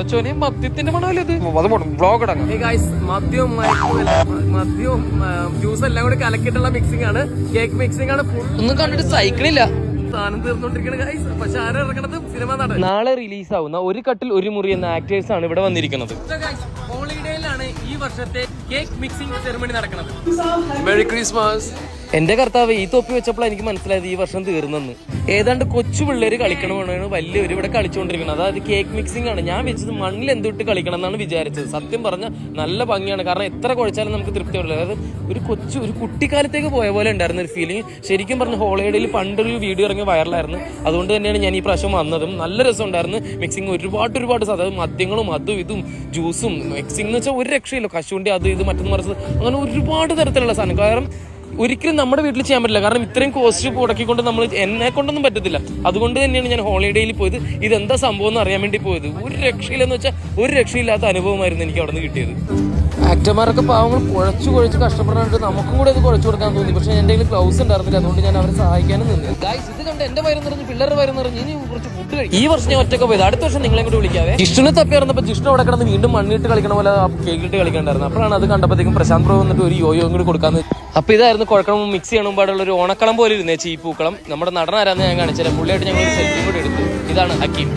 പടച്ചോനെ മദ്യത്തിന്റെ മണമല്ലേ ഇത്? അത് വ്ളോഗ് ഇടങ്ങാം. മദ്യവും ജ്യൂസ് എല്ലാം കൂടി കലക്കിയിട്ടുള്ള മിക്സിംഗ് ആണ്, കേക്ക് മിക്സിംഗ് ആണ്. ഒന്നും കണ്ടിട്ട് സൈക്കിളില്ല, സാധനം തീർന്നോണ്ടിരിക്കണ ഗൈസ്. പക്ഷെ ആരും ഇറങ്ങണത് സിനിമ നടൻ. നാളെ റിലീസ് ആവുന്ന ഒരു കട്ടിൽ ഒരു മുറി എന്ന ആക്ടേഴ്സ് ആണ് ഇവിടെ വന്നിരിക്കുന്നത്. ഹോളിഡേയിലാണ് ഈ വർഷത്തെ കേക്ക് മിക്സിംഗ് സെറിമണി നടക്കുന്നത്. Merry Christmas. എന്റെ കർത്താവ്, ഈ തൊപ്പി വെച്ചപ്പോൾ എനിക്ക് മനസ്സിലായത് ഈ വർഷം തീർന്നെന്ന്. ഏതാണ്ട് കൊച്ചു പിള്ളേര് കളിക്കണമെന്നാണ് വലിയൊരു ഇവിടെ കളിച്ചുകൊണ്ടിരിക്കുന്നത്. അതായത് കേക്ക് മിക്സിംഗ് ആണ്. ഞാൻ വെച്ചത് മണ്ണിൽ എന്തിട്ട് കളിക്കണം എന്നാണ് വിചാരിച്ചത്. സത്യം പറഞ്ഞ നല്ല ഭംഗിയാണ്, കാരണം എത്ര കുഴച്ചാലും നമുക്ക് തൃപ്തിയുള്ളൂ. അതായത് ഒരു കുട്ടിക്കാലത്തേക്ക് പോയ പോലെ ഉണ്ടായിരുന്ന ഒരു ഫീലിംഗ്. ശരിക്കും പറഞ്ഞ ഹോളിഡേയിൽ പണ്ടൊരു വീഡിയോ ഇറങ്ങി വൈറലായിരുന്നു. അതുകൊണ്ട് തന്നെയാണ് ഞാൻ ഈ പ്രാവശ്യം വന്നതും. നല്ല രസം ഉണ്ടായിരുന്നു മിക്സിംഗ്. ഒരുപാട് അതായത് മദ്യങ്ങളും അതും ഇതും ജ്യൂസും മിക്സിംഗ് എന്ന് വെച്ചാൽ ഒരു രക്ഷയില്ല. കശുവണ്ടി അത് ഇത് മറ്റൊന്ന് മറിച്ചത് അങ്ങനെ ഒരുപാട് തരത്തിലുള്ള സാധനം. കാരണം ഒരിക്കലും നമ്മുടെ വീട്ടിൽ ചെയ്യാൻ പറ്റില്ല, കാരണം ഇത്രയും കോസ്റ്റ് മുടക്കിക്കൊണ്ട് നമ്മൾ എന്നെ കൊണ്ടൊന്നും പറ്റത്തില്ല. അതുകൊണ്ട് തന്നെയാണ് ഞാൻ ഹോളിഡേയിൽ പോയത്. ഇതെന്താ സംഭവം എന്ന് അറിയാൻ വേണ്ടി പോയത്. ഒരു രക്ഷയില്ലെന്ന് വെച്ചാൽ ഒരു രക്ഷയില്ലാത്ത അനുഭവമായിരുന്നു എനിക്ക് അവിടെ നിന്ന് കിട്ടിയത്. ആക്ടർമാരൊക്കെ പാവങ്ങൾ കുഴച്ച് കഷ്ടപ്പെടാനായിട്ട് നമുക്കും കൂടെ അത് കുഴച്ചു കൊടുക്കാൻ തോന്നി. പക്ഷെ എൻ്റെ കയ്യിൽ ഗ്ലൗസ് ഉണ്ടായിരുന്നില്ല, അതുകൊണ്ട് ഞാൻ അവരെ സഹായിക്കാനും നിന്നു. ഗൈസ്, ഇത് കണ്ട് എന്റെ വയറ് നിറഞ്ഞ് പിള്ളേരുടെ വയറ് നിറഞ്ഞ് ഇനി കുറച്ച് ഫുഡ് കഴിക്കും. ഈ വർഷം ഞാൻ ഒറ്റയ്ക്ക് പോയത്. അടുത്ത വർഷം നിങ്ങളെ കൂടി വിളിക്കാതെ. ജിഷ്ണുനെ തപ്പി ഇറന്നപ്പോൾ ജിഷ്ണു അവിടെ കിടന്ന് വീണ്ടും മണ്ണിട്ട് കളിക്കണ പോലെ കേക്കിട്ട് കളിക്കണ്ടായിരുന്നു. അപ്പോഴാണ് അത് കണ്ടപ്പോഴത്തേക്കും പ്രശാന്ത് പ്രഭു വന്നിട്ട് ഒരു യോയും കൂടി കൊടുക്കാന്ന്. അപ്പൊ ഇതായിരുന്നു കുഴക്കണം മിക്സ് ചെയ്യണം പാടുള്ള ഒരു ഓണക്കളം പോലെ ഇരുന്നേ. ചീപ്പൂക്കളം. നമ്മുടെ നടനാരാന്ന് ഞാൻ കാണിച്ചില്ല. പുള്ളിയായിട്ട് ഞങ്ങൾ ഒരു സെൽഫിയും കൂടി എടുത്തു. ഇതാണ് ഹക്കീം.